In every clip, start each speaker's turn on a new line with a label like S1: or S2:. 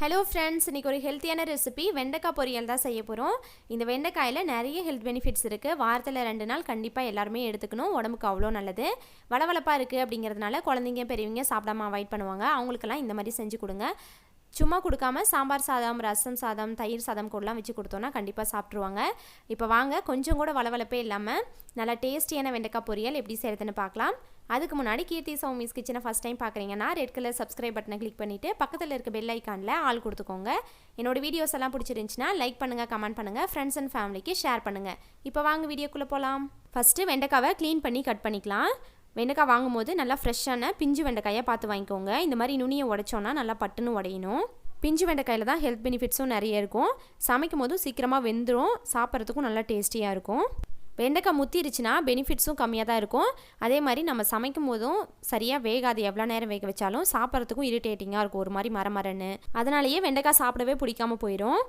S1: Hello friends, இன்றைக்கி ஒரு ஹெல்த்தியான ரெசிபி வெண்டைக்காய் பொரியல் தான் செய்ய போகிறோம். இந்த வெண்டைக்காயில் நிறைய ஹெல்த் பெனிஃபிட்ஸ் இருக்குது. வாரத்தில் 2 நாள் கண்டிப்பாக எல்லாருமே எடுத்துக்கணும். உடம்புக்கு அவ்வளோ நல்லது. வளவளப்பாக இருக்குது அப்படிங்கிறதுனால குழந்தைங்க பெரியவங்க சாப்பிடாம அவாய்ட் பண்ணுவாங்க. அவங்களுக்கெல்லாம் இந்த மாதிரி செஞ்சு கொடுங்க. சும்மா கொடுக்காம சாம்பார் சாதம், ரசம் சாதம், தயிர் சாதம் கூடலாம் வச்சு கொடுத்தோன்னா கண்டிப்பாக சாப்பிட்ருவாங்க. இப்போ வாங்க, கொஞ்சம் கூட வளவளப்பே இல்லாமல் நல்லா டேஸ்டியான வெண்டைக்காய் பொரியல் எப்படி செய்கிறதுன்னு பார்க்கலாம். அதுக்கு முன்னாடி கீர்த்தி சௌமிஸ் கிச்சனை ஃபஸ்ட் டைம் பார்க்குறீங்கன்னா ரெட் கலர் சப்ஸ்கிரைப் பட்டனை கிளிக் பண்ணிவிட்டு பக்கத்தில் இருக்க பெல் ஐக்கானில் ஆல் கொடுத்துக்கோங்க. என்னோடய வீடியோஸ் எல்லாம் பிடிச்சிருந்துச்சுன்னா லைக் பண்ணுங்கள், கமெண்ட் பண்ணுங்கள், ஃப்ரெண்ட்ஸ் அண்ட் ஃபேமிலிக்கு ஷேர் பண்ணுங்கள். இப்போ வாங்க வீடியோக்குள்ளே போகலாம். ஃபஸ்ட்டு வெண்டைக்காவை க்ளீன் பண்ணி கட் பண்ணிக்கலாம். வெண்டைக்காய் வாங்கும்போது நல்லா ஃப்ரெஷ்ஷான பிஞ்சு வெண்டைக்காயை பார்த்து வாங்கிக்கோங்க. இந்த மாதிரி நுனியை உடைச்சோன்னா நல்லா பட்டுன்னு உடையணும். பிஞ்சு வெண்டைக்காயில் தான் ஹெல்த் பெனிஃபிட்ஸும் நிறைய இருக்கும். சமைக்கும் போதும் சீக்கிரமாக வெந்துடும், சாப்பிட்றதுக்கும் நல்லா டேஸ்டியாக இருக்கும். வெண்டைக்காய் முத்திருச்சுன்னா பெனிஃபிட்ஸும் கம்மியாக தான் இருக்கும். அதே மாதிரி நம்ம சமைக்கும் போதும் சரியாக வேகாது. எவ்வளோ நேரம் வேக வச்சாலும் சாப்பிட்றதுக்கும் இரிட்டேட்டிங்காக இருக்கும், ஒரு மாதிரி மரமரன்னு. அதனாலேயே வெண்டைக்காய் சாப்பிடவே பிடிக்காமல் போயிடும்.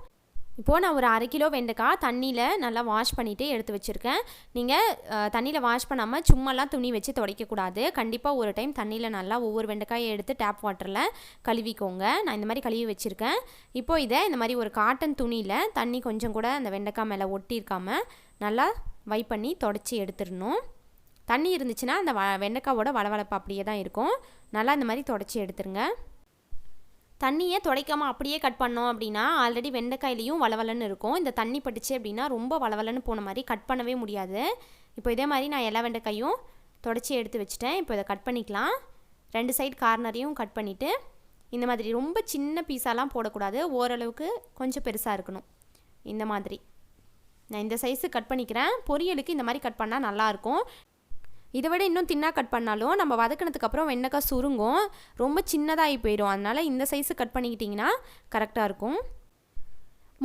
S1: இப்போது நான் ஒரு 1/2 கிலோ வெண்டைக்காய் தண்ணியில் நல்லா வாஷ் பண்ணிவிட்டு எடுத்து வச்சுருக்கேன். நீங்கள் தண்ணியில் வாஷ் பண்ணாமல் சும்மாலாம் துணி வச்சு துடைக்கக்கூடாது. கண்டிப்பாக ஒரு டைம் தண்ணியில் நல்லா ஒவ்வொரு வெண்டைக்காயை எடுத்து டேப் வாட்டரில் கழுவிக்கோங்க. நான் இந்த மாதிரி கழுவி வச்சுருக்கேன். இப்போது இதை இந்த மாதிரி ஒரு காட்டன் துணியில் தண்ணி கொஞ்சம் கூட அந்த வெண்டைக்காய் மேலே ஒட்டியிருக்காமல் நல்லா வைப் பண்ணி தொடச்சி எடுத்துடணும். தண்ணி இருந்துச்சுன்னா அந்த வெண்டைக்காவோட வளவளப்பு அப்படியே தான் இருக்கும். நல்லா இந்த மாதிரி தொடச்சி எடுத்துருங்க. தண்ணியை துடைக்காமல் அப்படியே கட் பண்ணோம் அப்படின்னா ஆல்ரெடி வெண்டைக்காயிலையும் வளவலன்னு இருக்கும். இந்த தண்ணி பட்டுச்சு அப்படின்னா ரொம்ப வளவலன்னு போன மாதிரி கட் பண்ணவே முடியாது. இப்போ இதே மாதிரி நான் எல்லா வெண்டைக்காயும் தொடச்சி எடுத்து வச்சுட்டேன். இப்போ இதை கட் பண்ணிக்கலாம். 2 சைடு கார்னரையும் கட் பண்ணிவிட்டு இந்த மாதிரி ரொம்ப சின்ன பீஸாலாம் போடக்கூடாது. ஓரளவுக்கு கொஞ்சம் பெருசாக இருக்கணும். இந்த மாதிரி நான் இந்த சைஸு கட் பண்ணிக்கிறேன். பொரியலுக்கு இந்த மாதிரி கட் பண்ணால் நல்லாயிருக்கும். இதை விட இன்னும் தின்னாக கட் பண்ணாலும் நம்ம வதக்கினதுக்கப்புறம் வெண்டைக்காய் சுருங்கும், ரொம்ப சின்னதாகி போயிடும். அதனால் இந்த சைஸு கட் பண்ணிக்கிட்டிங்கன்னா கரெக்டாக இருக்கும்.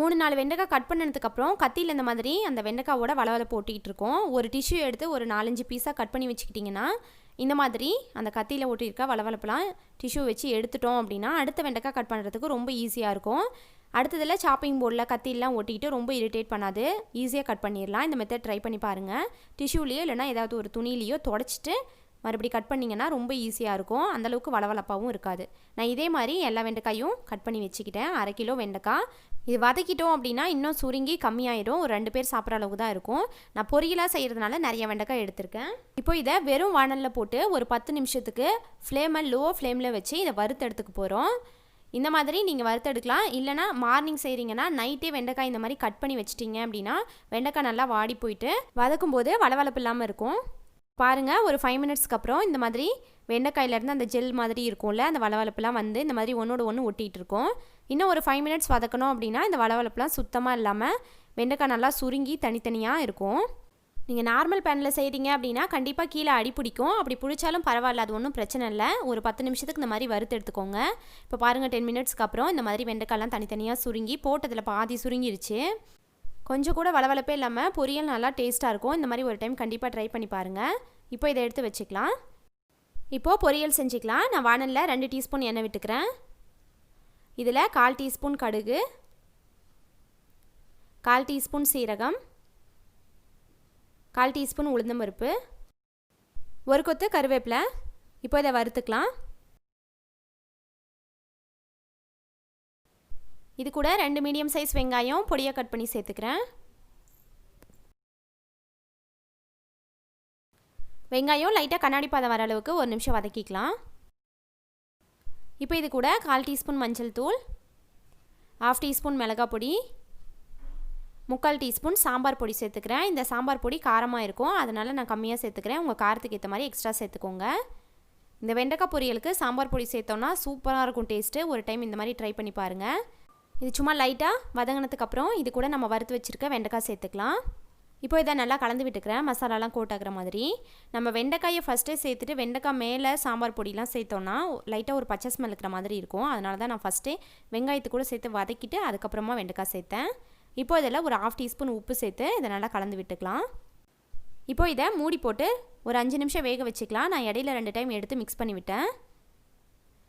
S1: 3-4 வெண்டைக்காய் கட் பண்ணதுக்கப்புறம் கத்தியில் இந்த மாதிரி அந்த வெண்டைக்காவோட வளவளப்பு ஒட்டிகிட்டு இருக்கோம். ஒரு டிஷ்யூ எடுத்து ஒரு 4-5 பீஸாக கட் பண்ணி வச்சுக்கிட்டிங்கன்னா இந்த மாதிரி அந்த கத்தியில் ஒட்டியிருக்க வளவளப்பெல்லாம் டிஷ்யூ வச்சு எடுத்துட்டோம் அப்படின்னா அடுத்த வெண்டைக்காய் கட் பண்ணுறதுக்கு ரொம்ப ஈஸியாக இருக்கும். அடுத்ததில் சாப்பிங் போர்டில் கத்திலாம் ஒட்டிக்கிட்டு ரொம்ப இரிட்டேட் பண்ணாது, ஈஸியாக கட் பண்ணிடலாம். இந்த மெத்தட் ட்ரை பண்ணி பாருங்கள். டிஷ்யூலேயோ இல்லைனா ஏதாவது ஒரு துணியிலையோ தொடச்சிட்டு மறுபடியும் கட் பண்ணிங்கன்னா ரொம்ப ஈஸியாக இருக்கும். அந்தளவுக்கு வளவளப்பாகவும் இருக்காது. நான் இதே மாதிரி எல்லா வெண்டைக்காயும் கட் பண்ணி வச்சுக்கிட்டேன். 1/2 கிலோ வெண்டைக்காய். இது வதக்கிட்டோம் அப்படின்னா இன்னும் சுருங்கி கம்மியாயிடும். ஒரு 2 பேர் சாப்பிட்ற அளவுக்கு தான் இருக்கும். நான் பொரியலாக செய்கிறதுனால நிறைய வெண்டைக்காய் எடுத்திருக்கேன். இப்போ இதை வெறும் வாணலில் போட்டு ஒரு 10 நிமிஷத்துக்கு ஃப்ளேமை லோ ஃப்ளேமில் வச்சு இதை வறுத்து எடுத்துக்க போகிறோம். இந்த மாதிரி நீங்கள் வறுத்தெடுக்கலாம். இல்லைனா மார்னிங் செய்கிறீங்கன்னா நைட்டே வெண்டைக்காய் இந்த மாதிரி கட் பண்ணி வச்சிட்டிங்க அப்படின்னா வெண்டைக்காய் நல்லா வாடி போயிட்டு வதக்கும் போது வளவளப்பு இல்லாமல் இருக்கும். பாருங்கள், ஒரு 5 மினிட்ஸ்க்கு அப்புறம் இந்த மாதிரி வெண்டைக்காயிலேருந்து அந்த ஜெல் மாதிரி இருக்கும்ல, அந்த வளவளப்புலாம் வந்து இந்த மாதிரி ஒன்றோட ஒன்று ஒட்டிகிட்டு இருக்கும். இன்னும் ஒரு 5 மினிட்ஸ் வதக்கணும் அப்படின்னா இந்த வளவளப்புலாம் சுத்தமாக இல்லாமல் வெண்டைக்காய் நல்லா சுருங்கி தனித்தனியாக இருக்கும். நீங்கள் நார்மல் பேனில் செய்கிறீங்க அப்படின்னா கண்டிப்பாக கீழே அடி பிடிக்கும். அப்படி பிடிச்சாலும் பரவாயில்ல, அது ஒன்றும் பிரச்சனை இல்லை. ஒரு 10 நிமிஷத்துக்கு இந்த மாதிரி வறுத்து எடுத்துக்கோங்க. இப்போ பாருங்கள், 10 மினிட்ஸ்க்கு அப்புறம் இந்த மாதிரி வெண்டைக்காய்லாம் தனித்தனியாக சுருங்கி போட்டதில் பாதி சுருங்கிருச்சு. கொஞ்சம் கூட வளவளப்பே இல்லாமல் பொரியல் நல்லா டேஸ்ட்டாக இருக்கும். இந்த மாதிரி ஒரு டைம் கண்டிப்பாக ட்ரை பண்ணி பாருங்கள். இப்போ இதை எடுத்து வச்சுக்கலாம். இப்போது பொரியல் செஞ்சுக்கலாம். நான் வாணலில் 2 டீஸ்பூன் எண்ணெய் விட்டுக்கிறேன். இதில் 1/4 டீஸ்பூன் கடுகு, 1/4 டீஸ்பூன் சீரகம், 1/4 டீஸ்பூன் உளுந்தம்பருப்பு, ஒரு கொத்து கருவேப்பிலை. இப்போ இதை வறுத்துக்கலாம். இது கூட 2 மீடியம் சைஸ் வெங்காயம் பொடியாக கட் பண்ணி சேர்த்துக்கிறேன். வெங்காயம் லைட்டாக கண்ணாடி பதம் வர அளவுக்கு 1 நிமிஷம் வதக்கிக்கலாம். இப்போ இது கூட 1/4 டீஸ்பூன் மஞ்சள் தூள், 1/2 டீஸ்பூன் மிளகாய் பொடி, 3/4 டீஸ்பூன் சாம்பார் பொடி சேர்த்துக்கிறேன். இந்த சாம்பார் பொடி காரமாக இருக்கும், அதனால் நான் கம்மியாக சேர்த்துக்கிறேன். உங்கள் காரத்துக்கு ஏற்ற மாதிரி எக்ஸ்ட்ரா சேர்த்துக்கோங்க. இந்த வெண்டைக்காய் பொரியலுக்கு சாம்பார் பொடி சேர்த்தோன்னா சூப்பராக இருக்கும் டேஸ்ட்டு. ஒரு டைம் இந்த மாதிரி ட்ரை பண்ணி பாருங்கள். இது சும்மா லைட்டாக வதங்கினதுக்கப்புறம் இது கூட நம்ம வறுத்து வச்சுருக்க வெண்டைக்காய் சேர்த்துக்கலாம். இப்போ இதை நல்லா கலந்து விட்டுக்கிறேன், மசாலாலாம் கோட்டாகிற மாதிரி. நம்ம வெண்டைக்காயை ஃபஸ்ட்டே சேர்த்துட்டு வெண்டைக்காய் மேலே சாம்பார் பொடிலாம் சேர்த்தோன்னா லைட்டாக ஒரு பச்சை ஸ்மெல் இருக்கிற மாதிரி இருக்கும். அதனால தான் நான் ஃபஸ்ட்டே வெங்காயத்து கூட சேர்த்து வதக்கிட்டு அதுக்கப்புறமா வெண்டைக்காய் சேர்த்தேன். இப்போ இதில் ஒரு 1/2 டீஸ்பூன் உப்பு சேர்த்து இதை நல்லா கலந்து விட்டுக்கலாம். இப்போ இதை மூடி போட்டு ஒரு 5 நிமிஷம் வேக வச்சுக்கலாம். நான் இடையில 2 டைம் எடுத்து மிக்ஸ் பண்ணி விட்டேன்.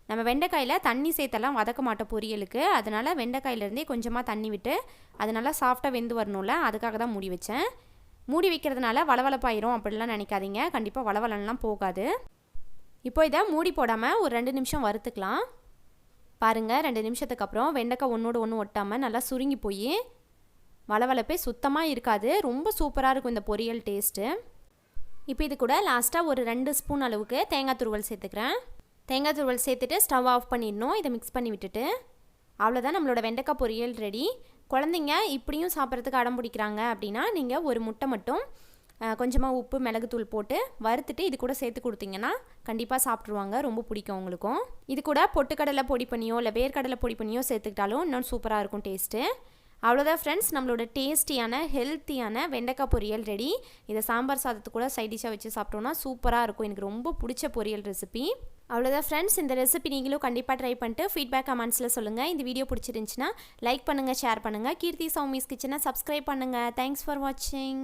S1: நம்ம வெண்டைக்காயில் தண்ணி சேர்த்தெல்லாம் வதக்க மாட்டோம் பொரியலுக்கு. அதனால் வெண்டைக்காயிலேருந்தே கொஞ்சமாக தண்ணி விட்டு அது நல்லா சாஃப்டாக வெந்து வரணும்ல, அதுக்காக தான் மூடி வச்சேன். மூடி வைக்கிறதுனால வளவளப்பாயிரும் அப்படிலாம் நினைக்காதீங்க. கண்டிப்பாக வளவலன்லாம் போகாது. இப்போ இதை மூடி போடாமல் ஒரு 2 நிமிஷம் வறுத்துக்கலாம். பாருங்கள் 2 நிமிஷத்துக்கு அப்புறம் வெண்டைக்காய் ஒன்றோடு ஒன்று ஒட்டாமல் நல்லா சுருங்கி போய் வளவளப்பே சுத்தமாக இருக்காது. ரொம்ப சூப்பராக இருக்கும் இந்த பொரியல் டேஸ்ட்டு. இப்போ இது கூட லாஸ்ட்டாக ஒரு 2 ஸ்பூன் அளவுக்கு தேங்காய் துருவல் சேர்த்துக்கிறேன். தேங்காய் துருவல் சேர்த்துட்டு ஸ்டவ் ஆஃப் பண்ணிடணும். இதை மிக்ஸ் பண்ணி விட்டுட்டு அவ்வளோதான், நம்மளோட வெண்டைக்காய் பொரியல் ரெடி. குழந்தைங்க இப்படியும் சாப்பிட்றதுக்கு அடம் பிடிக்கிறாங்க அப்படின்னா நீங்கள் ஒரு முட்டை மட்டும் கொஞ்சமாக உப்பு மிளகுத்தூள் போட்டு வறுத்துட்டு இது கூட சேர்த்து கொடுத்தீங்கன்னா கண்டிப்பாக சாப்பிட்ருவாங்க. ரொம்ப பிடிக்கும் அவங்களுக்கும். இது கூட பொட்டுக்கடலை பொடி பண்ணியோ இல்லை வேர்க்கடலை பொடி பண்ணியோ சேர்த்துக்கிட்டாலும் இன்னும் சூப்பராக இருக்கும் டேஸ்ட்டு. அவ்வளோதான் ஃப்ரெண்ட்ஸ், நம்மளோட டேஸ்டியான ஹெல்த்தியான வெண்டைக்காய் பொரியல் ரெடி. இதை சாம்பார் சாதத்து கூட சைட் டிஷ்ஷாக வச்சு சாப்பிட்டோன்னா சூப்பராக இருக்கும். எனக்கு ரொம்ப பிடிச்ச பொரியல் ரெசிபி. அவ்வளோதான் ஃப்ரெண்ட்ஸ், இந்த ரெசிபி நீங்களும் கண்டிப்பாக ட்ரை பண்ணிட்டு ஃபீட்பேக் கமெண்ட்ஸில் சொல்லுங்கள். இந்த வீடியோ பிடிச்சிருந்துச்சின்னா லைக் பண்ணுங்கள், ஷேர் பண்ணுங்கள். கீர்த்தி சௌமிஸ் கிச்சனை சப்ஸ்கிரைப் பண்ணுங்கள். தேங்க்ஸ் ஃபார் வாட்சிங்.